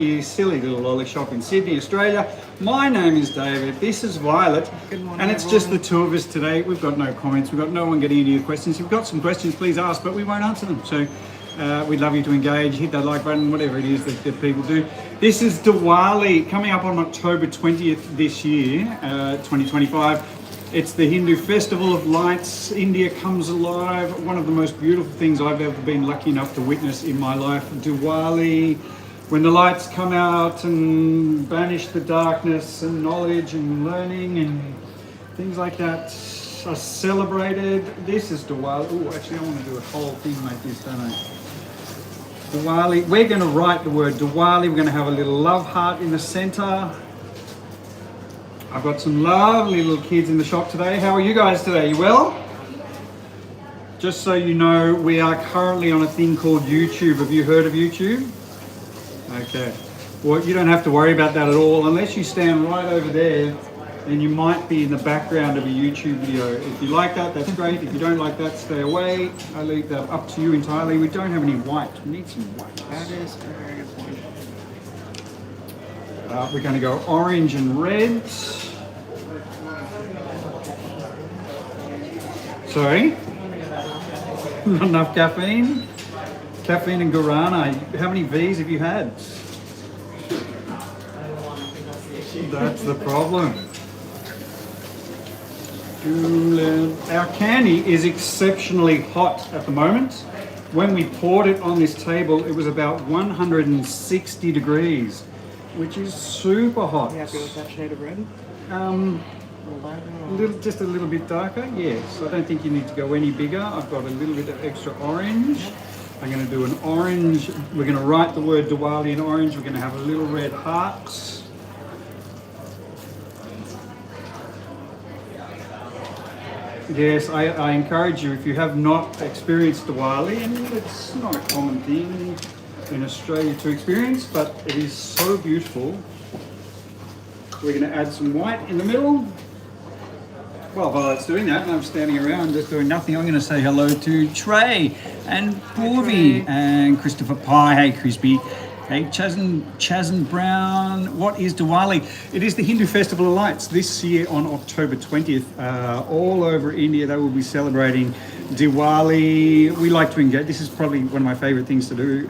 silly little lolly shop in Sydney, Australia. My name is David, this is Violet, and it's just the two of us today. We've got no comments, we've got no one getting any of your questions. If you've got some questions, please ask, but we won't answer them. So we'd love you to engage, hit that like button, whatever it is that people do. This is Diwali, coming up on October 20th this year, 2025. It's the Hindu Festival of Lights. India comes alive. One of the most beautiful things I've ever been lucky enough to witness in my life. Diwali, when the lights come out and banish the darkness, and knowledge and learning and things like that are celebrated. This is Diwali. Oh, actually I want to do a whole thing like this, don't I? Diwali. We're going to write the word Diwali. We're going to have a little love heart in the center. I've got some lovely little kids in the shop today. How are you guys today? You well? Just so you know, we are currently on a thing called YouTube. Have you heard of YouTube? Okay. Well, you don't have to worry about that at all. Unless you stand right over there, then you might be in the background of a YouTube video. If you like that, that's great. If you don't like that, stay away. I leave that up to you entirely. We don't have any white. We need some white. That is a very good point. We're going to go orange and red. Sorry? Not enough caffeine? Caffeine and guarana. How many V's have you had? That's the problem. Our candy is exceptionally hot at the moment. When we poured it on this table, it was about 160 degrees, which is super hot. You happy with that shade of red? Just a little bit darker, yes. I don't think you need to go any bigger. I've got a little bit of extra orange. I'm going to do an orange. We're going to write the word Diwali in orange. We're going to have a little red heart. Yes, I encourage you, if you have not experienced Diwali, and it's not a common thing in Australia to experience, but it is so beautiful. We're going to add some white in the middle. Well, while it's doing that, and I'm standing around just doing nothing, I'm going to say hello to Trey and Corby and Christopher Pye. Hey, Crispy. Hey, Chazan Brown. What is Diwali? It is the Hindu Festival of Lights. This year on October 20th, all over India, they will be celebrating Diwali. We like to engage. This is probably one of my favorite things to do,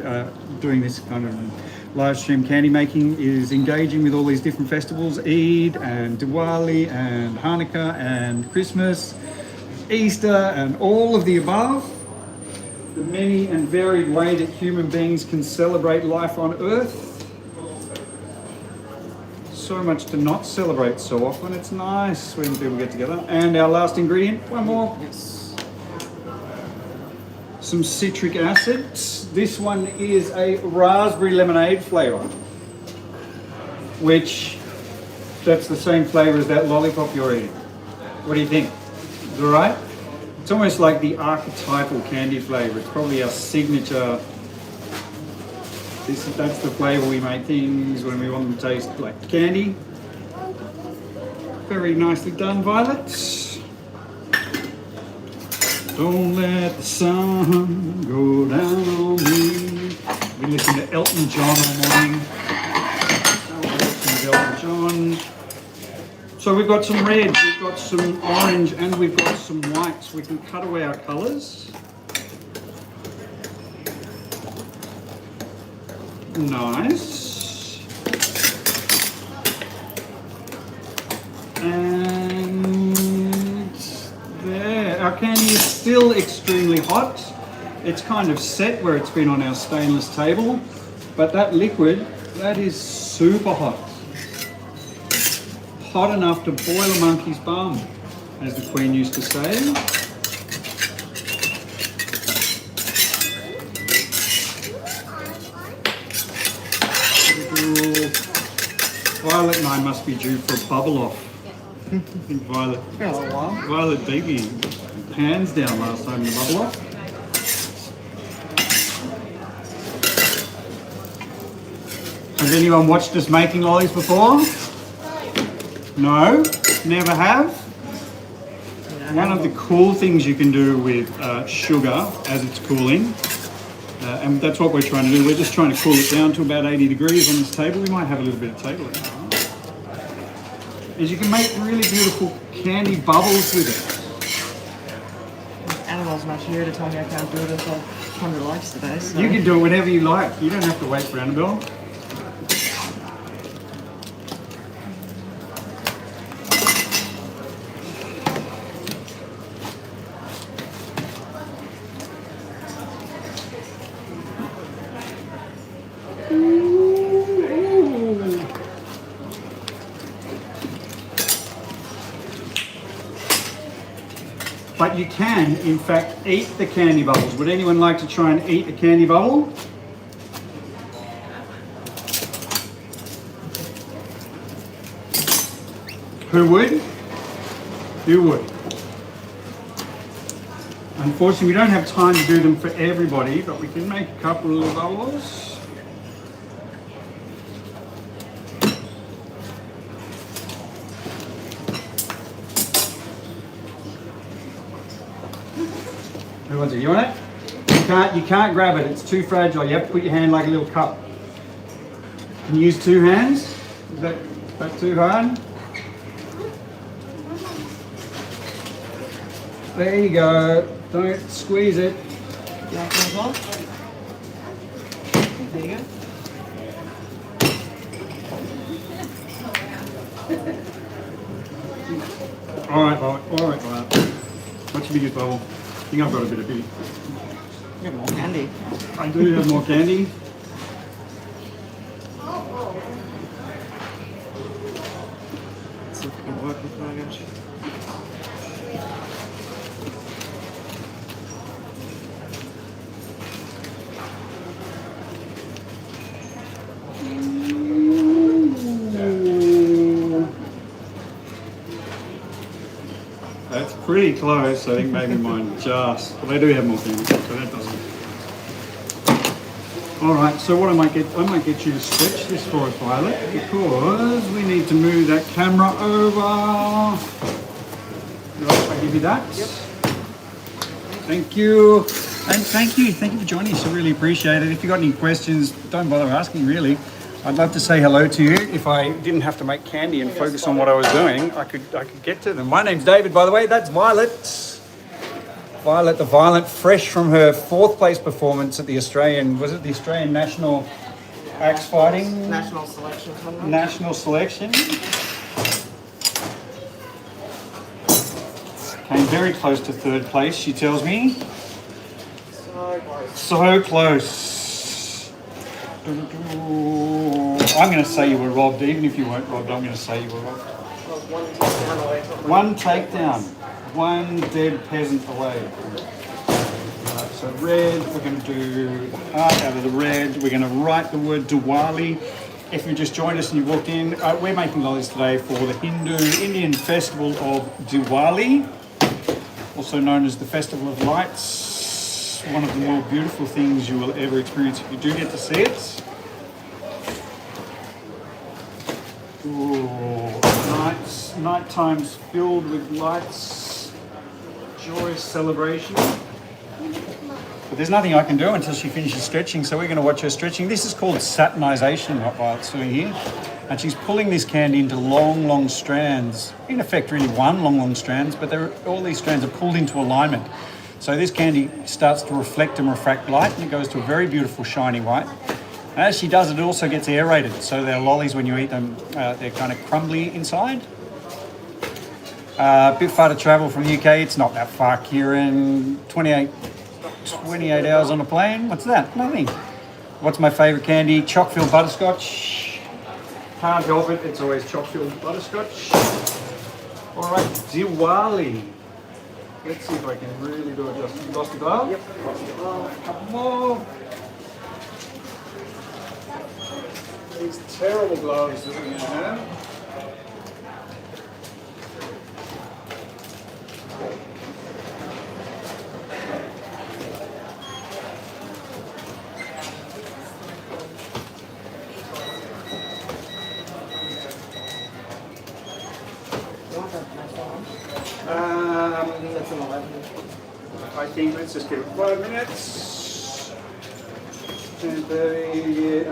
doing this kind of live stream candy making, is engaging with all these different festivals, Eid and Diwali and Hanukkah and Christmas, Easter and all of the above. The many and varied way that human beings can celebrate life on Earth. So much to not celebrate so often. It's nice when people get together. And our last ingredient, one more. Yes. Some citric acid. This one is a raspberry lemonade flavour, which that's the same flavour as that lollipop you're eating. What do you think? Is it all right? It's almost like the archetypal candy flavour. It's probably our signature. That's the flavour we make things when we want them to taste like candy. Very nicely done, Violet. Don't let the sun go down on me. We listen to Elton John all morning. Elton John. So we've got some red, we've got some orange, and we've got some white. So we can cut away our colours. Nice. And there, our candy is still extremely hot. It's kind of set where it's been on our stainless table, but that liquid, that is super hot. Hot enough to boil a monkey's bum, as the Queen used to say. Violet and I must be due for a bubble off. I think Violet beat me hands down last time in the bubble off. Has anyone watched us making lollies before? No? Never have? One of the cool things you can do with sugar as it's cooling, And that's what we're trying to do. We're just trying to cool it down to about 80 degrees on this table. We might have a little bit of table in there. Is you can make really beautiful candy bubbles with it. Annabelle's not here to tell me I can't do it until 100 likes today. So. You can do it whenever you like. You don't have to wait for Annabelle. But you can, in fact, eat the candy bubbles. Would anyone like to try and eat a candy bubble? Who would? Who would? Unfortunately, we don't have time to do them for everybody, but we can make a couple of bubbles. Who wants it? You want it? You can't grab it. It's too fragile. You have to put your hand like a little cup. Can you use two hands? Is that too hard? There you go. Don't squeeze it. You want some as well? There you go. All right. What's your biggest bubble? I think I've got a bit of big. You have more candy. I do have more candy. Let's see if we can work with it, I guess. That's pretty close. I think maybe mine just, but they do have more candy, so that doesn't. All right. So what I might get you to stretch this for us, Violet, because we need to move that camera over. Right, I give you that. Yep. Thank you. And thank you for joining us. I really appreciate it. If you've got any questions, don't bother asking, really. I'd love to say hello to you. If I didn't have to make candy and focus on what I was doing, I could get to them. My name's David, by the way. That's Violet. Violet the Violent, fresh from her 4th place performance at the Australian National Axe Fighting? National selection. National selection. Came very close to 3rd place, she tells me. So close. I'm going to say you were robbed, even if you weren't robbed, I'm going to say you were robbed. One takedown, one dead peasant away. Right, so red, we're going to do the heart out of the red. We're going to write the word Diwali. If you just joined us and you walked in, we're making lollies today for the Indian festival of Diwali, also known as the Festival of Lights. One of the more beautiful things you will ever experience if you do get to see it. Ooh, night times filled with lights, joyous celebration. But there's nothing I can do until she finishes stretching, so we're going to watch her stretching. This is called satinization, what Violet's doing here. And she's pulling this candy into long strands. In effect, really one long strands, but all these strands are pulled into alignment. So this candy starts to reflect and refract light, and it goes to a very beautiful shiny white. As she does, it also gets aerated, so they're lollies when you eat them, they're kind of crumbly inside. A bit far to travel from the UK, it's not that far, Kieran. 28 hours on a plane, what's that? Nothing. What's my favourite candy? Choc-filled butterscotch. Can't help it, it's always choc-filled butterscotch. All right, Diwali. Let's see if I can really do it justice. You lost the glove? Yep, lost the glove. A couple more. These terrible gloves that we're going to have. That's an 11. I think let's just give it 5 minutes. 10:30,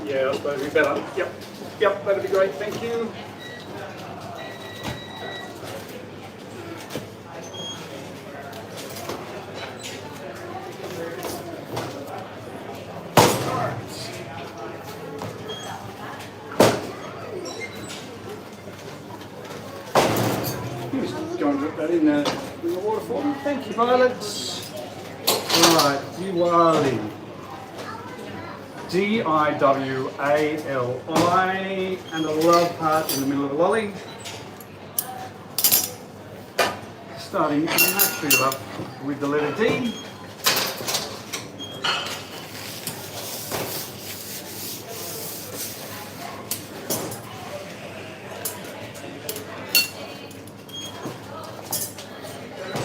yeah, I suppose we better. Yep, that'd be great, thank you. Just go and drop that in the water for me. Thank you, Violet. Right, Diwali. D-I-W-A-L-I, and a love heart in the middle of the lolly. Starting naturally up with the letter D.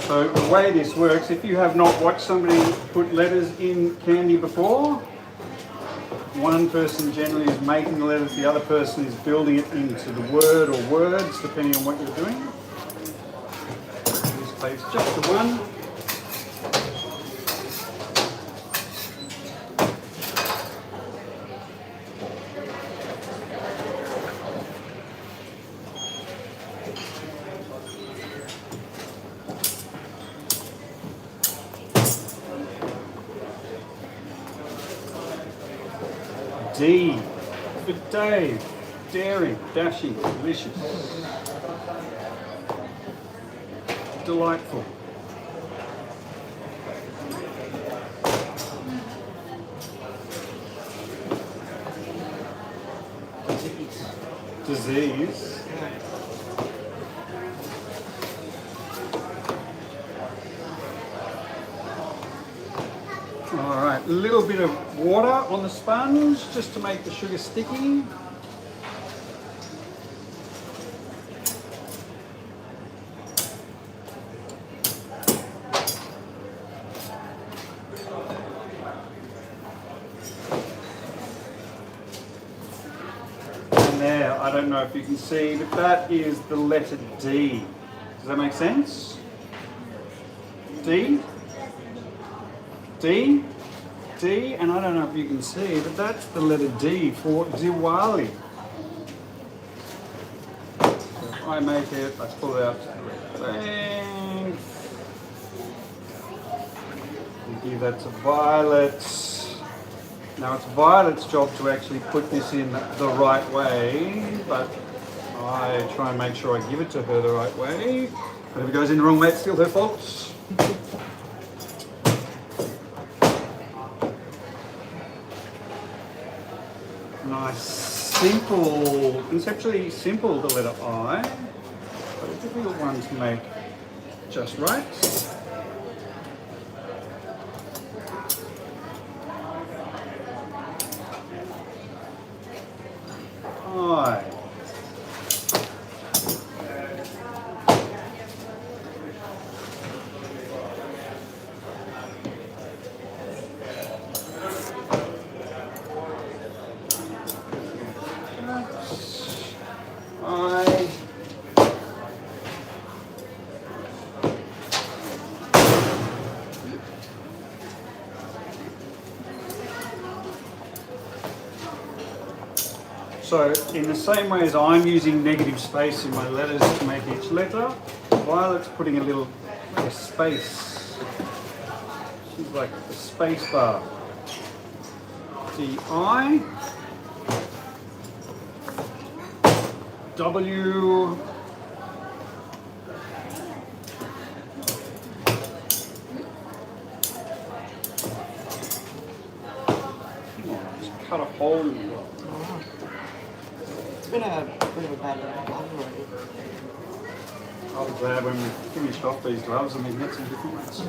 So the way this works, if you have not watched somebody put letters in candy before, one person generally is making the letters, the other person is building it into the word or words, depending on what you're doing. This plate's just the one. D for Dave, daring, dashing, delicious, delightful. Disease. All right, a little bit of water on the sponge just to make the sugar sticky. And there, I don't know if you can see, but that is the letter D. Does that make sense? D? D, D, and I don't know if you can see, but that's the letter D for Diwali. So if I make it, I pull it out to the thing. We give that to Violet. Now it's Violet's job to actually put this in the right way, but I try and make sure I give it to her the right way. But if it goes in the wrong way, it's still her fault. Nice, simple, conceptually simple, the letter I, but a difficult one to make just right. I. So in the same way as I'm using negative space in my letters to make each letter, Violet's putting a little like a space. She's like the space bar. D-I, W, just cut a hole in the rock. It's been a bit of a bad one already. I'll be glad when we finished off these gloves and we get some different ones.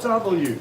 W.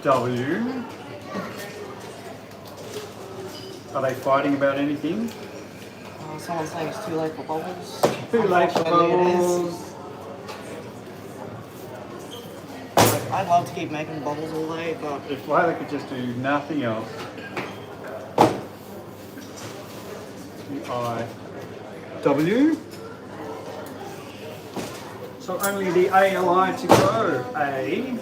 W. Are they fighting about anything? Someone's saying it's too late for bubbles. Too late for Unfortunately, it is. bubbles. I'd love to keep making bubbles all day, but If Violet could just do nothing else. I. W. So only the ALI to go. A.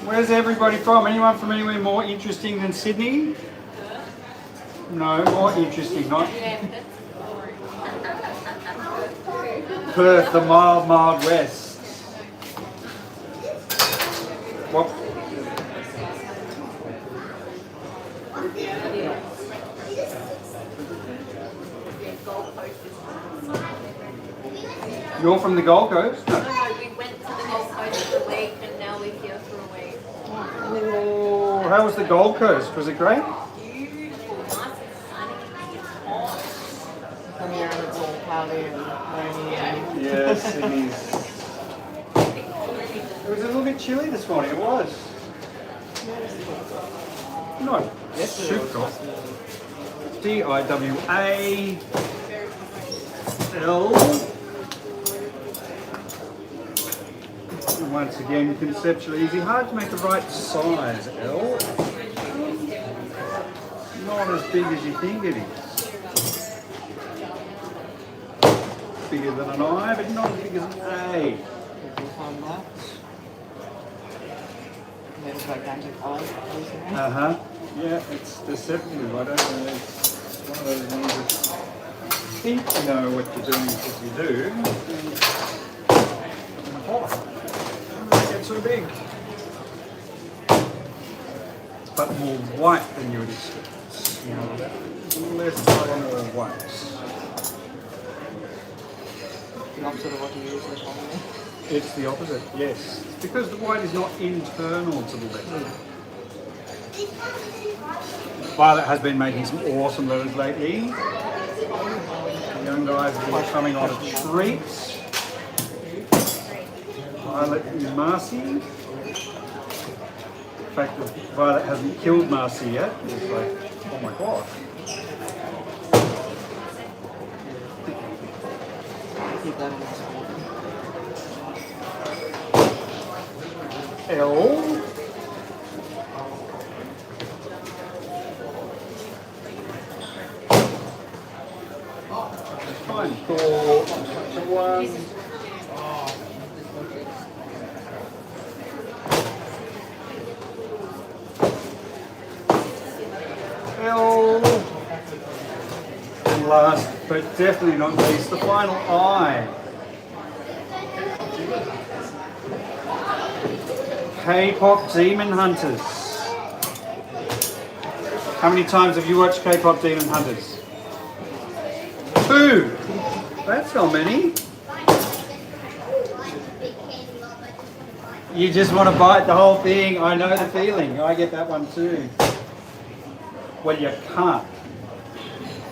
Where's everybody from? Anyone from anywhere more interesting than Sydney? No, more interesting, not Perth, the mild, mild west. What? You're from the Gold Coast? No. No, we went to the Gold Coast for a week and now we're here for a week. Oh, how was the Gold Coast? Was it great? Beautiful, nice and sunny, it's hot. come here and it's all cloudy and rainy and Yes, it is. It was a little bit chilly this morning, it was. No, yesterday was super nice cold. and DIWAL. And once again, conceptually easy. Hard to make the right size, L. Not as big as you think it is. Bigger than an I, but not as big as an A. we'll find that. Maybe gigantic eyes. Uh-huh. Yeah, it's deceptive. I don't know. It's one of those ones that think you know what you're doing because you do. And hot. They get so big. But more white than you would expect. You know, less colour, more white. The opposite of what you usually call me. It's the opposite, yes. It's because the white is not internal to the letter. Violet has been making some awesome letters lately. The young guys have been coming on a treat. Violet and Marcy. The fact that Violet hasn't killed Marcy yet is like, oh my god. Keep that in this one. L. Fine, cool. So one. L. And last, but definitely not least, the final I. K-pop Demon Hunters. How many times have you watched K-pop Demon Hunters? 2. That's not many. You just want to bite the whole thing. I know the feeling. I get that one too. Well, you can't.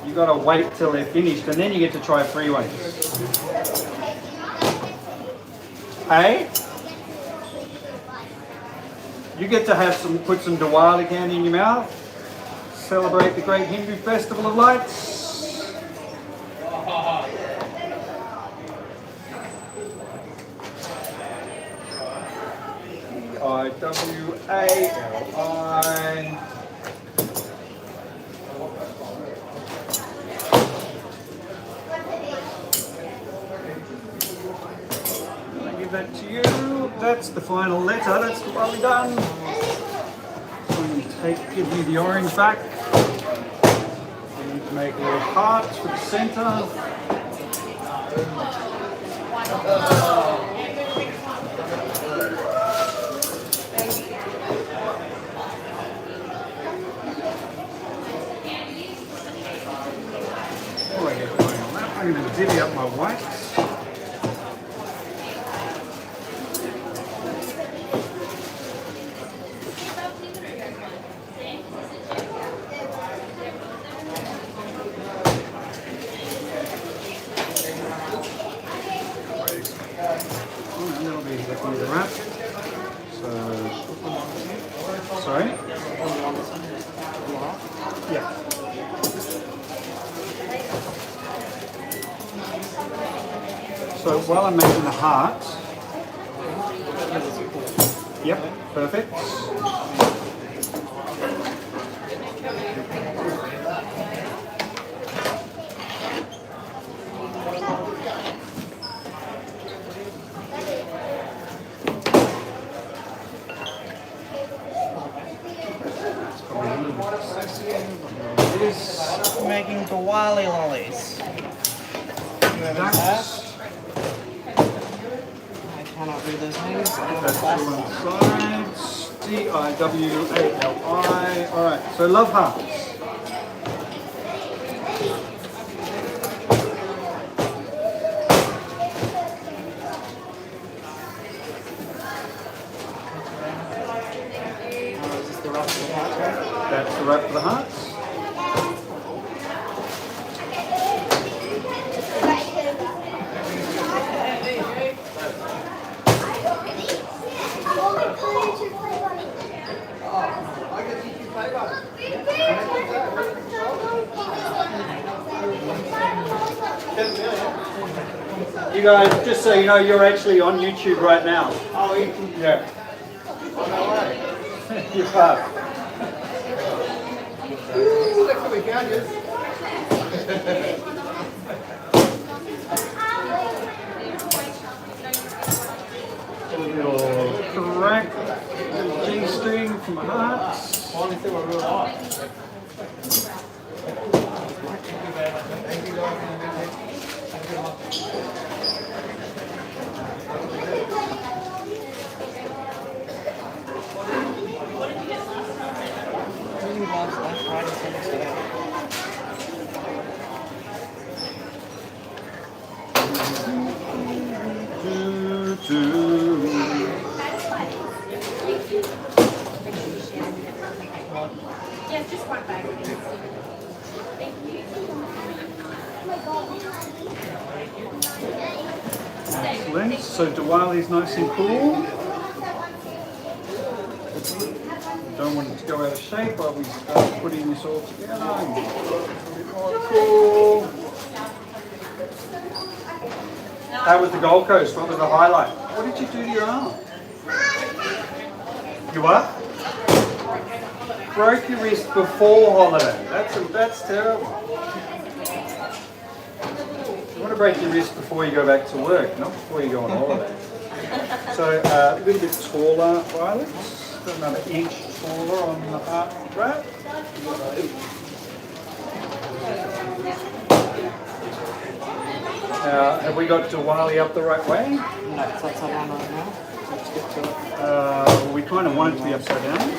You got to wait till they're finished, and then you get to try freeways. Hey? You get to have put some Diwali candy in your mouth. Celebrate the great Hindu festival of lights. Diwali. I'll give that to you. That's the final letter. That's Diwali done. So I'm going to give you the orange back. I need to make a little heart for the center. Before I get going on that, I'm going to divvy up my whites. That'll be exactly the wrap. So, sorry? Yeah. So while I'm making the heart, yep, perfect. Making Diwali lollies. You have any class? I cannot read those names. I don't have That's class. on sides. Diwali. Alright, so love hearts. Is this the rest of the heart, right? That's the wrap for the hearts. You guys, just so you know, you're actually on YouTube right now. Oh, Yeah. no way. You are. A little crack, little G-string from my hearts. Using gloves left, right, and center together. Yes, just one bag. Thank you. Excellent. So Diwali's nice and cool. Don't want it to go out of shape while we start putting this all together. A bit more cool. How was the Gold Coast? What was the highlight? What did you do to your arm? You what? Broke your wrist before holiday. That's terrible. You want to break your wrist before you go back to work, not before you go on holiday. So a little bit taller, Violet. Got another inch taller on the heart wrap. Have we got Diwali up the right way? No, it's upside down right now. Let's get to it. We kind of want it to be upside down.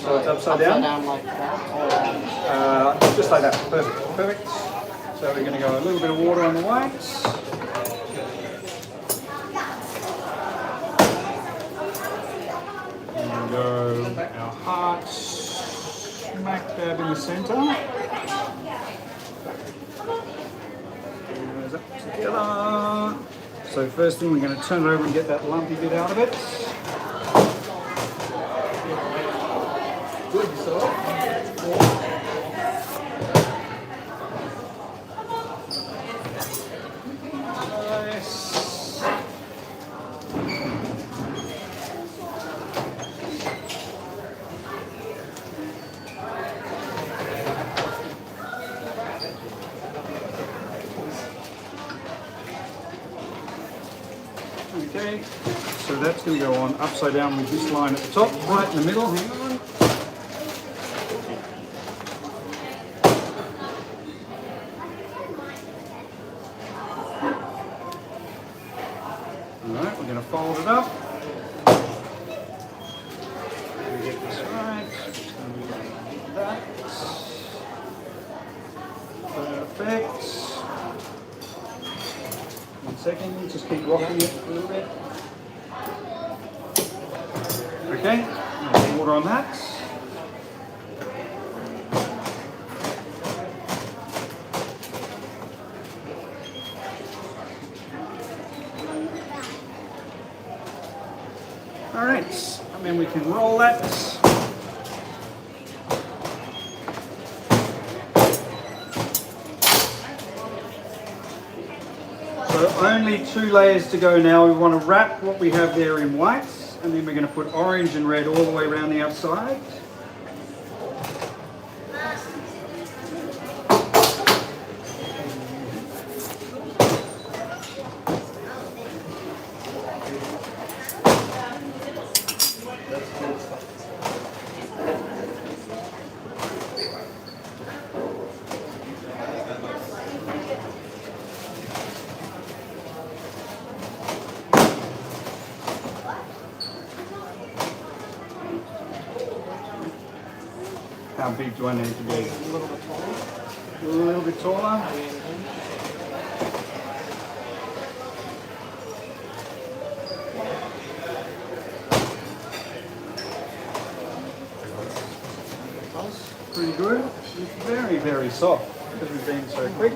So it's upside down? Like that. Just like that. Perfect. Perfect. So we're going to go a little bit of water on the whites. And go our heart smack dab in the centre. Goes up together. So first thing, we're going to turn it over and get that lumpy bit out of it. Nice. Okay, so that's going to go on upside down with this line at the top, right in the middle. Hang on. Alright, we're going to fold it up. We get this right. That. Perfect. 1 second, just keep rocking it a little bit. Okay, some water on that. All right, and then we can roll that. So only 2 layers to go now. We want to wrap what we have there in white, and then we're going to put orange and red all the way around the outside. How big do I need to be? A little bit taller. A little bit taller. Pretty good. It's very, very soft because we've been so quick.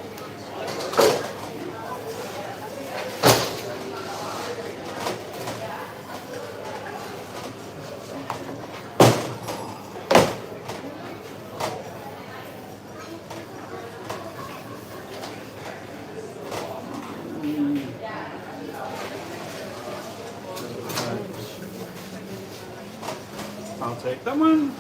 I'll take that one.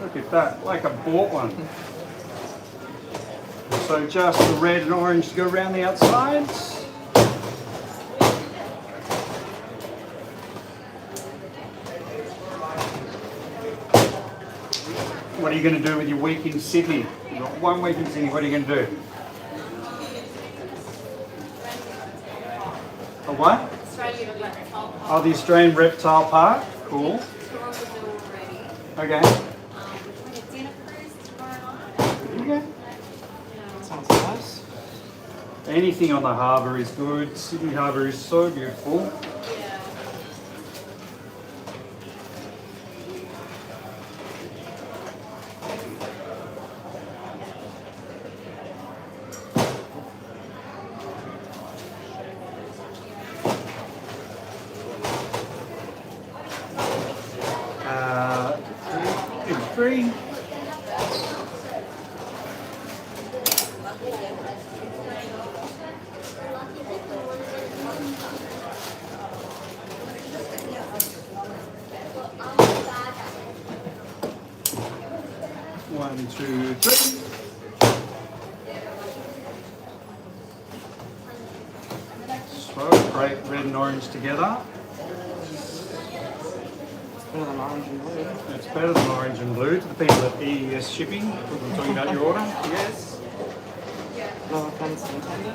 Look at that, like I bought one. So just the red and orange to go around the outsides. What are you going to do with your week in Sydney? You've got 1 week in Sydney, what are you going to do? A what? Australian reptile park. Oh, the Australian Reptile Park. Cool. Tour was already. Okay. We're doing a dinner cruise tomorrow night. Okay. Sounds nice. Anything on the harbour is good. Sydney Harbour is so beautiful. Yeah. Three. One, two, three. So great, red and orange together. Better than orange and blue. It's better than orange and blue. To the people at EES Shipping, we're talking about your order. Yes. No offense intended.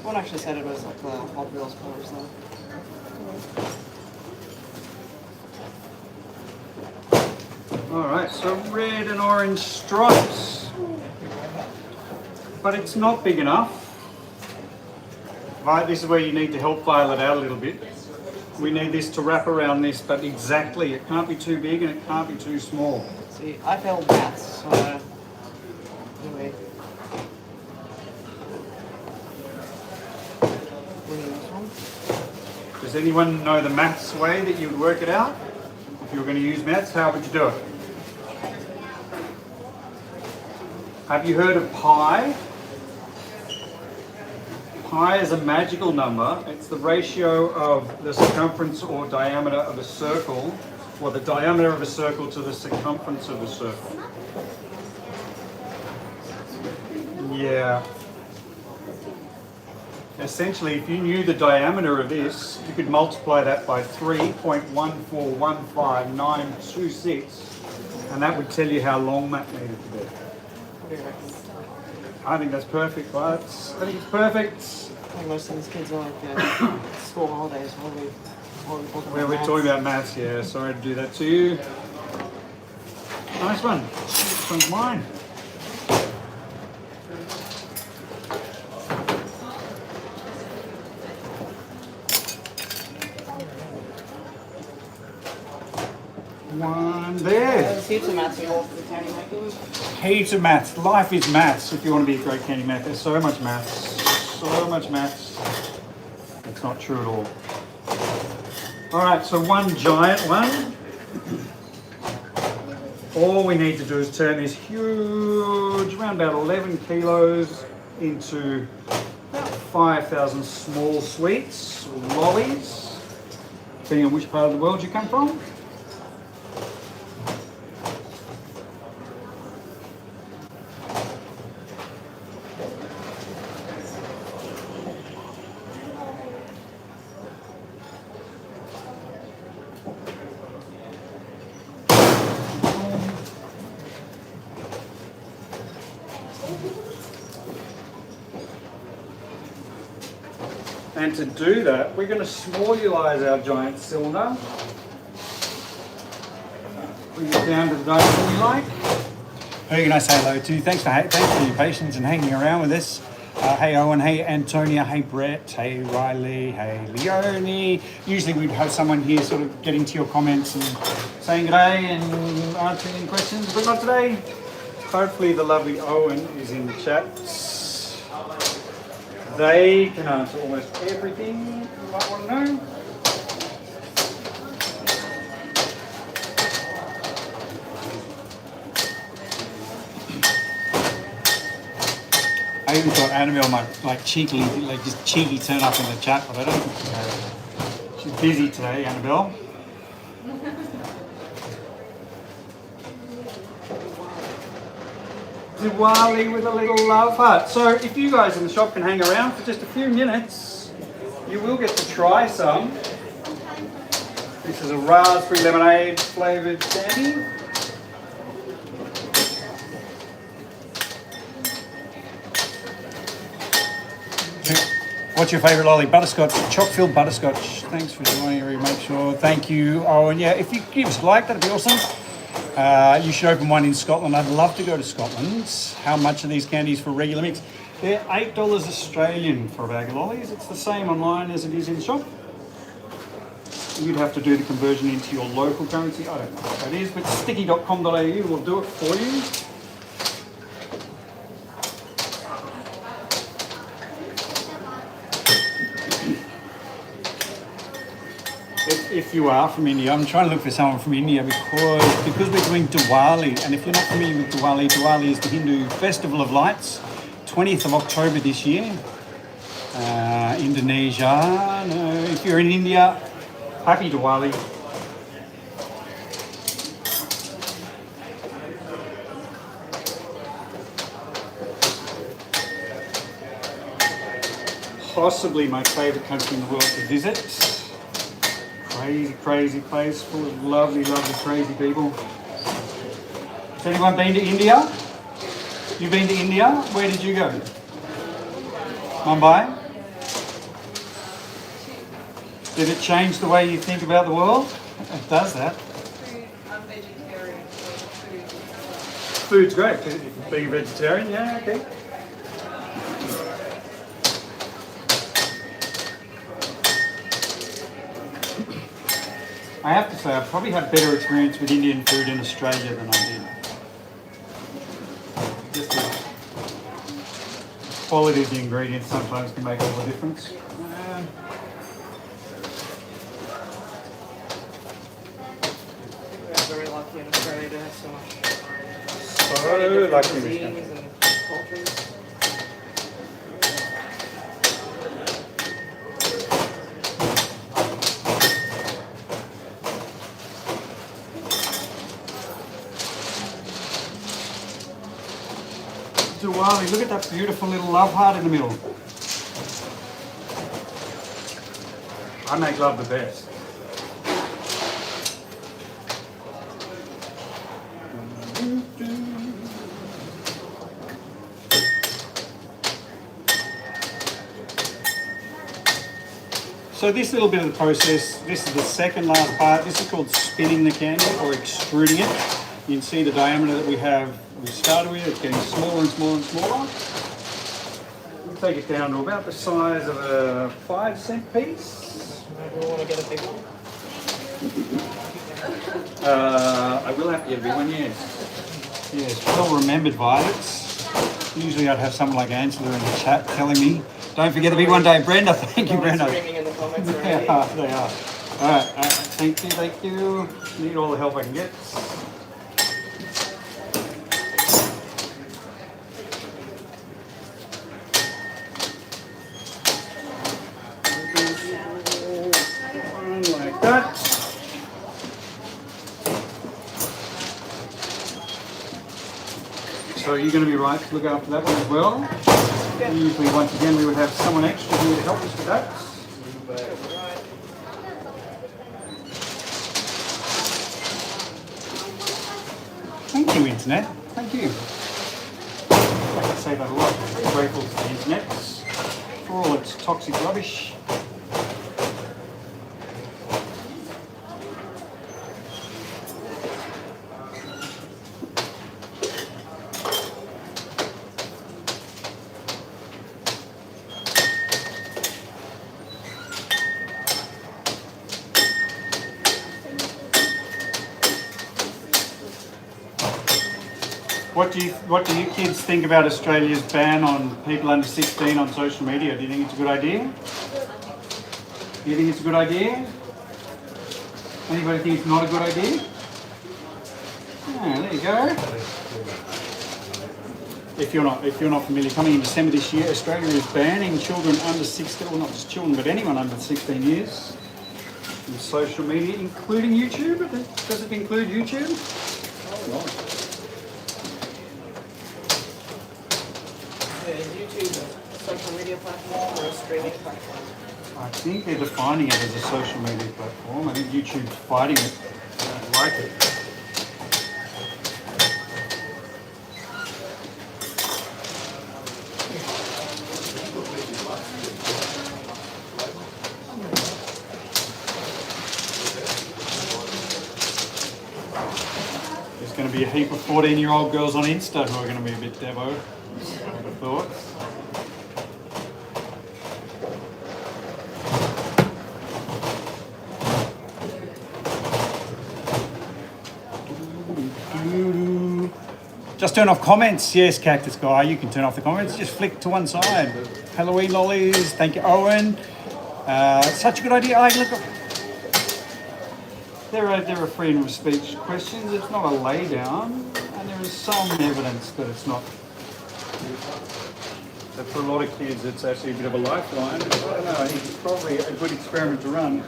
One actually said it was like the Hot Wheels colors though. All right, so red and orange stripes, but it's not big enough. Right, this is where you need to help Violet out a little bit. We need this to wrap around this, but exactly, it can't be too big and it can't be too small. See, I failed maths, so anyway. Does anyone know the maths way that you would work it out? If you were going to use maths, how would you do it? Have you heard of pi? Pi is a magical number. It's the ratio of the circumference or diameter of a circle, or the diameter of a circle to the circumference of a circle. Yeah. Essentially, if you knew the diameter of this, you could multiply that by 3.1415926, and that would tell you how long that needed to be. I think that's perfect, right? I think it's perfect. I think most of these kids are like school holidays Where we're talking about maths, yeah. Sorry to do that to you. Nice one. This one's mine. One there. There's heaps of maths involved for the candy making. Heaps of maths. Life is maths if you want to be a great candy math. There's so much maths. So much maths. It's not true at all. Alright, so one giant one. All we need to do is turn this huge, around about 11 kilos, into about 5,000 small sweets, or lollies, depending on which part of the world you come from. And to do that, we're going to smallize our giant cylinder. Bring it down to the dimension we like. Who can I say hello to? Thanks for your patience and hanging around with us. Hey Owen, hey Antonia, hey Brett, hey Riley, hey Leonie. Usually we'd have someone here sort of getting to your comments and saying g'day and answering any questions, but not today. Hopefully the lovely Owen is in the chat. They can answer almost everything you might want to know. I even thought Annabelle might just cheeky turn up in the chat, but I don't think she's busy today, Annabelle. Diwali with a little love heart. So if you guys in the shop can hang around for just a few minutes, you will get to try some. This is a raspberry lemonade flavoured candy. What's your favourite lolly? Butterscotch, choc-filled butterscotch. Thanks for joining, make sure. Thank you. Oh, and yeah, if you could give us a like, that'd be awesome. You should open one in Scotland. I'd love to go to Scotland. How much are these candies for a regular mix? They're $8 Australian for a bag of lollies. It's the same online as it is in the shop. You'd have to do the conversion into your local currency. I don't know what that is, but sticky.com.au will do it for you. If you are from India, I'm trying to look for someone from India because we're doing Diwali, and if you're not familiar with Diwali, Diwali is the Hindu festival of lights, 20th of October this year. Indonesia, no, if you're in India, happy Diwali. Possibly my favourite country in the world to visit. Crazy, crazy place full of lovely, lovely, crazy people. Has anyone been to India? You've been to India? Where did you go? Mumbai? Did it change the way you think about the world? It does that. I'm vegetarian, so food. Food's great. Being a vegetarian, yeah, okay. I have to say, I've probably had better experience with Indian food in Australia than I did. Just the quality of the ingredients sometimes can make all the difference. in Australia to have so much So different lucky. cuisines and cultures. Diwali, look at that beautiful little love heart in the middle. I make love the best. So this little bit of the process, this is the second last part. This is called spinning the candle or extruding it. You can see the diameter that we started with. It's getting smaller and smaller and smaller. We'll take it down to about the size of a 5-cent piece. Maybe we want to get a big one. I will have to get a big one, yes. Yes, well remembered, Violets. Usually I'd have someone like Angela in the chat telling me, don't forget the big one, Dave. Brenda, thank you, Someone's Brenda. screaming in the comments They already. are, they are. All right, thank you. Need all the help I can get. One like that. So you're going to be right to look after that one as well. Usually, once again, we would have someone extra here to help us with that. Thank you, Internet. Thank you. I can say that a lot. I'm very grateful to the Internet for all its toxic rubbish. What do you kids think about Australia's ban on people under 16 on social media? Do you think it's a good idea? Do you think it's a good idea? Anybody think it's not a good idea? Yeah, there you go. If you're not familiar, coming in December this year, Australia is banning children under 16, well not just children, but anyone under 16 years from social media, including YouTube. Does it include YouTube? Right. Is YouTube a social media platform or a streaming platform? I think they're defining it as a social media platform. I think YouTube's fighting it. I don't like it. There's going to be a heap of 14-year-old girls on Insta who are going to be a bit devo, I would have thought. Just turn off comments. Yes, Cactus Guy, you can turn off the comments. Just flick to one side. Halloween lollies. Thank you, Owen. Such a good idea. Look, there are freedom of speech questions. It's not a lay down, and there is some evidence that it's not. That for a lot of kids, it's actually a bit of a lifeline. I don't know. I think it's probably a good experiment to run.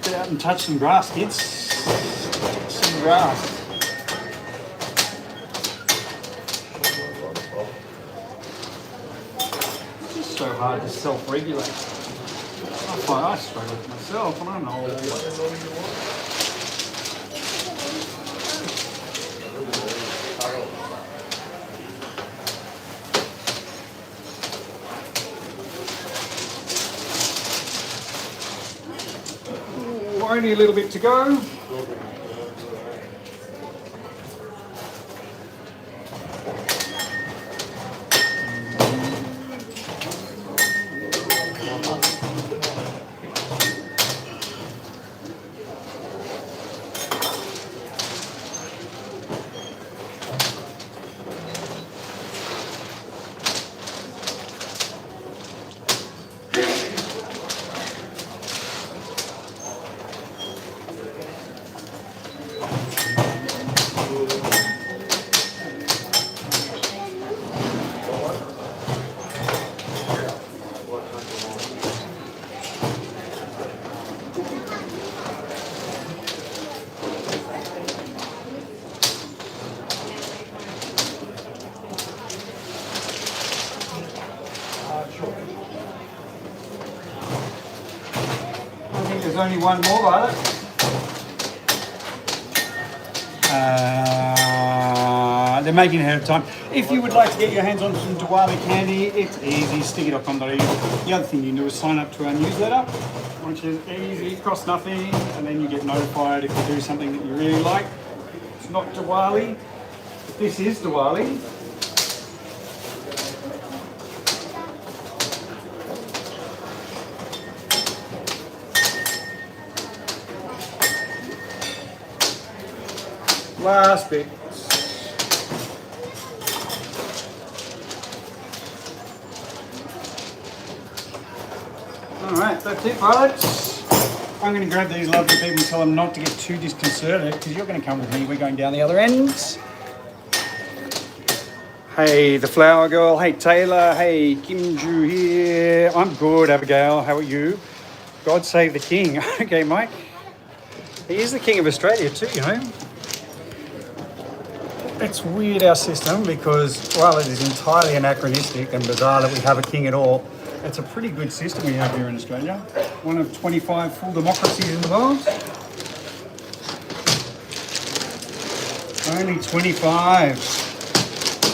Get out and touch some grass, kids. Some grass. It's just so hard to self-regulate. I struggle with myself, and I know. Only a little bit to go. There's only one more, Violet. They're making it ahead of time. If you would like to get your hands on some Diwali candy, it's easy. Sticky.com.au. The other thing you can do is sign up to our newsletter, which is easy, costs nothing, and then you get notified if you do something that you really like. It's not Diwali, but this is Diwali. Last bit. Alright, that's it, pilots. I'm going to grab these lovely people and tell them not to get too disconcerted because you're going to come with me. We're going down the other end. Hey, the flower girl. Hey, Taylor. Hey, Kim Ju here. I'm good, Abigail. How are you? God save the king. Okay, Mike. He is the king of Australia too, you know. It's weird, our system, because while it is entirely anachronistic and bizarre that we have a king at all, it's a pretty good system we have here in Australia. One of 25 full democracies in the world. Only 25.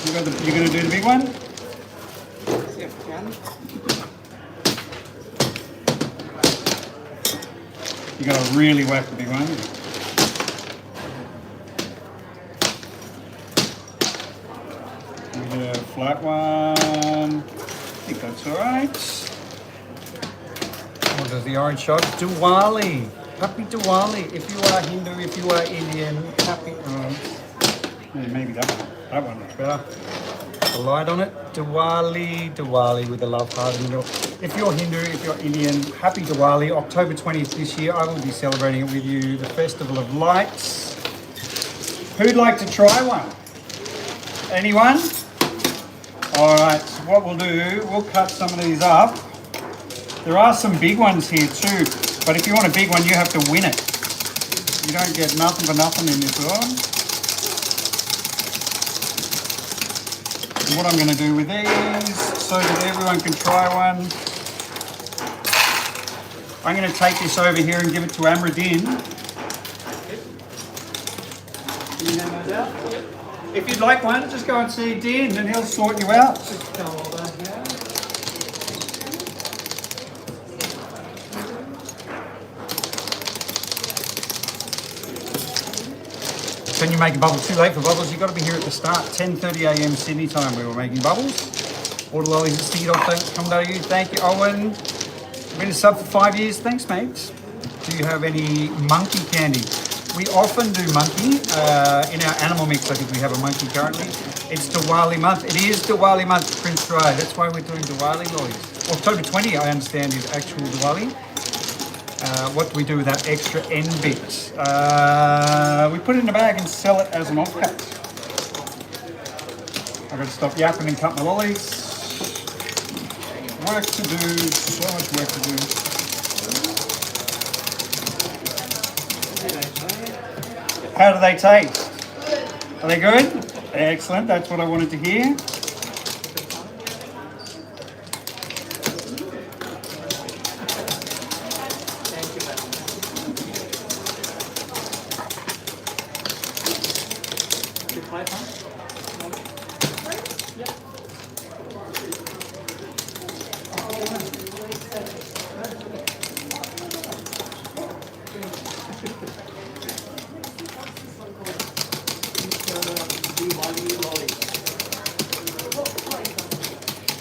You're going to do the big one? You're going to really whack the big one. A flat one. I think that's all right. What does the orange shot? Diwali. Happy Diwali. If you are Hindu, if you are Indian, happy. Yeah, maybe that one. That one looks better. The light on it. Diwali. Diwali with the love heart in the middle. If you're Hindu, if you're Indian, happy Diwali. October 20th this year. I will be celebrating it with you. The Festival of Lights. Who'd like to try one? Anyone? Alright, so what we'll do, we'll cut some of these up. There are some big ones here too, but if you want a big one, you have to win it. You don't get nothing for nothing in this world. And what I'm going to do with these, so that everyone can try one, I'm going to take this over here and give it to Amradin. Can you hand those out? If you'd like one, just go and see Din and he'll sort you out. Can you make a bubble? Too late for bubbles. You've got to be here at the start. 10:30 a.m. Sydney time we were making bubbles. Order lollies at sticky.com.au. Thank you, Owen. Been a sub for 5 years. Thanks, mate. Do you have any monkey candy? We often do monkey. In our animal mix, I think we have a monkey currently. It's Diwali month. It is Diwali month, Prince Dry. That's why we're doing Diwali lollies. October 20, I understand, is actual Diwali. What do we do with that extra end bit? We put it in a bag and sell it as an offcut. I've got to stop yapping and cut my lollies. Work to do. So much work to do. How do they taste? Are they good? Excellent, that's what I wanted to hear.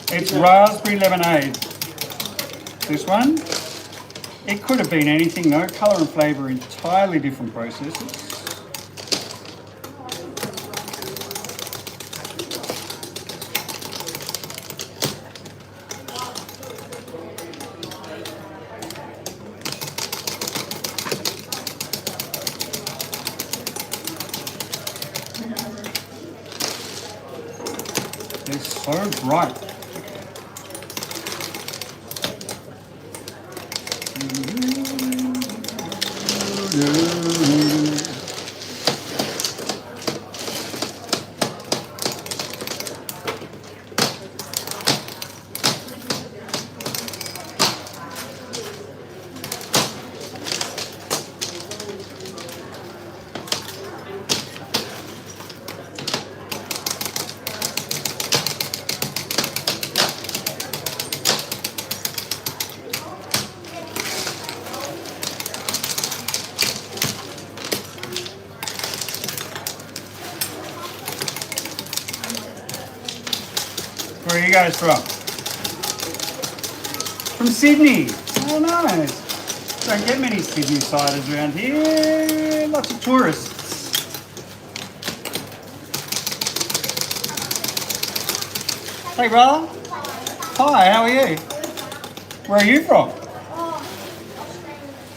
It's raspberry lemonade. This one. It could have been anything though. Colour and flavour, entirely different processes. They're so bright. Where are you guys from? From Sydney. Oh, nice. Don't get many Sydney-siders around here. Lots of tourists. Hey, brother. Hi, how are you? Where are you from?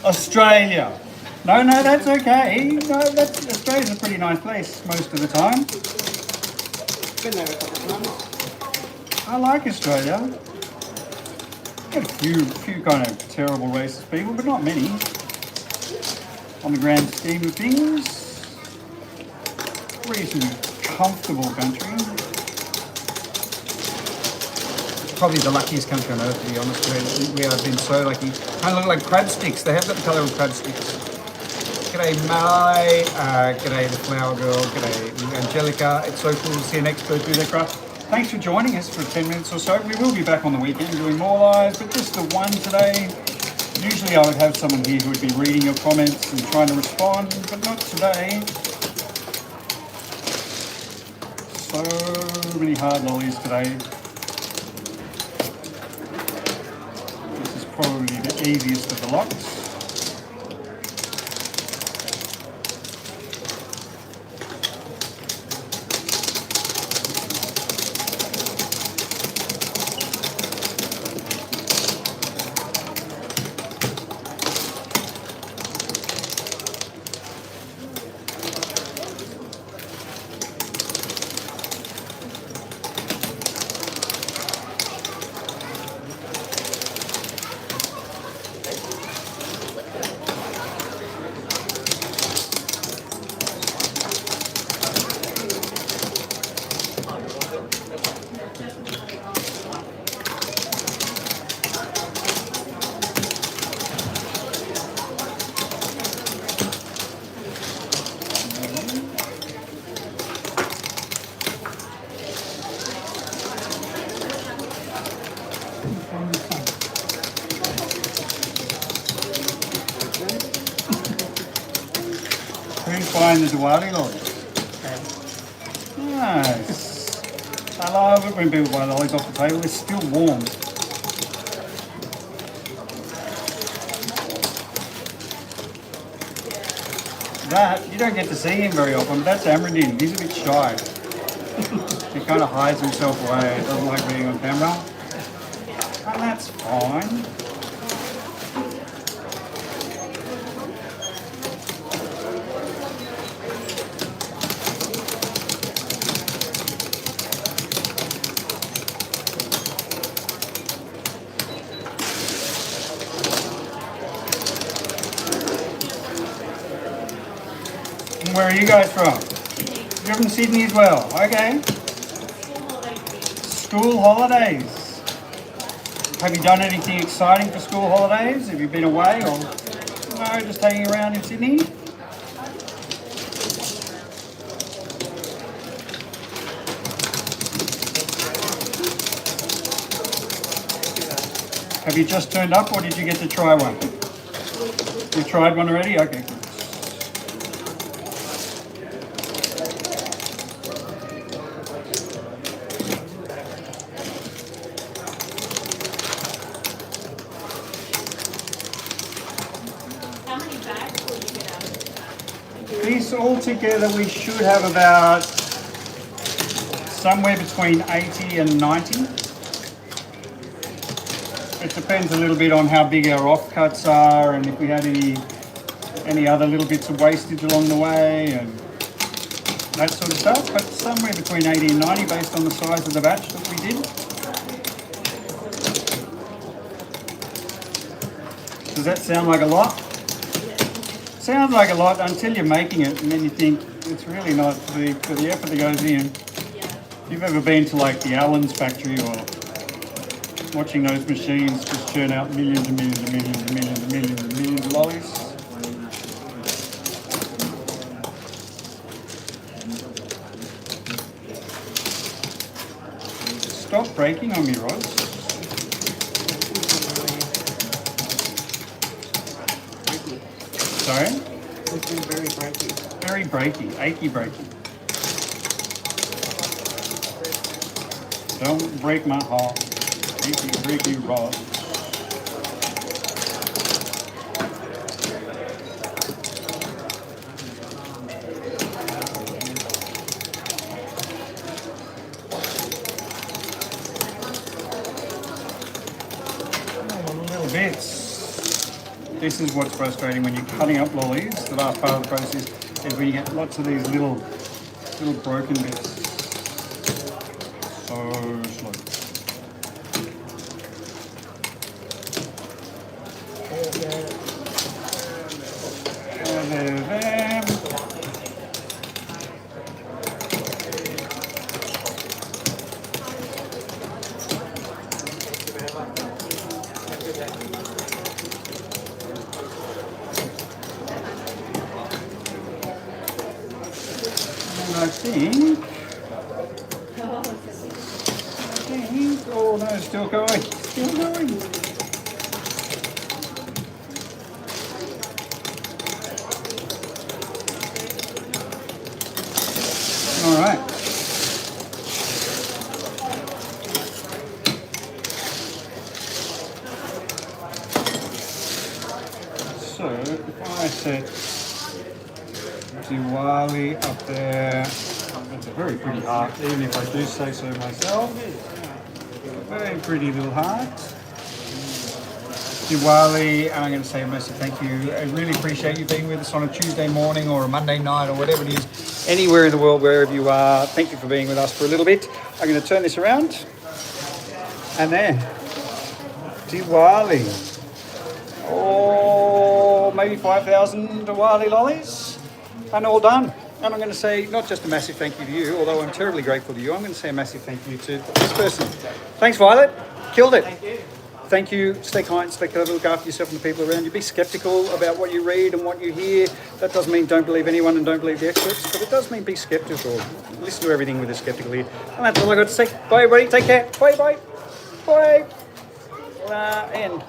Australia. No, that's okay. No, Australia's a pretty nice place most of the time. Been there a couple of times. I like Australia. Got a few kind of terrible racist people, but not many. On the grand scheme of things, reasonably comfortable country. Probably the luckiest country on earth, to be honest. We have been so lucky. Kind of look like crab sticks. They have got the colour of crab sticks. G'day Malay, g'day the Flower Girl, g'day Angelica. It's so cool to see an expert do their craft. Thanks for joining us for 10 minutes or so. We will be back on the weekend doing more lives, but just the one today. Usually I would have someone here who would be reading your comments and trying to respond, but not today. So many hard lollies today. This is probably the easiest of the lots. Who's buying the Diwali lollies? Nice. I love it when people buy lollies off the table. They're still warm. That, you don't get to see him very often. That's Amradin. He's a bit shy. He kind of hides himself away. Doesn't like being on camera. And that's fine. Where are you guys from? You're from Sydney as well. Okay. School holidays. Have you done anything exciting for school holidays? Have you been away or no, just hanging around in Sydney? Have you just turned up or did you get to try one? You tried one already? Okay, cool. These all together we should have about somewhere between 80 and 90. It depends a little bit on how big our offcuts are and if we had any other little bits of wastage along the way and that sort of stuff, but somewhere between 80 and 90 based on the size of the batch that we did. Does that sound like a lot? Sounds like a lot until you're making it and then you think it's really not for the effort that goes in. If you've ever been to like the Allen's factory or watching those machines just churn out millions and millions and millions and millions and millions and millions of lollies. Stop breaking on me, Roz. Sorry? It's been very breaky. Very breaky, achy breaky. Don't break my heart. Break you, Ross. Little bits. This is what's frustrating when you're cutting up lollies. The last part of the process is when you get lots of these little broken bits. So slow. And there's them. And I think, oh no, it's still going, still going. All right. So if I set Diwali up there, that's a very pretty heart, even if I do say so myself. A very pretty little heart. Diwali, and I'm going to say a massive thank you. I really appreciate you being with us on a Tuesday morning or a Monday night or whatever it is, anywhere in the world, wherever you are. Thank you for being with us for a little bit. I'm going to turn this around, and there, Diwali. Oh, maybe 5,000 Diwali lollies, and all done. And I'm going to say not just a massive thank you to you, although I'm terribly grateful to you. I'm going to say a massive thank you to this person. Thanks, Violet. Killed it. Thank you. Thank you. Stay kind, stay clever, look after yourself and the people around you. Be skeptical about what you read and what you hear. That doesn't mean don't believe anyone and don't believe the experts, but it does mean be skeptical. Listen to everything with a skeptical ear. And that's all I got to say. Bye, everybody. Take care. Bye, bye. Bye. End.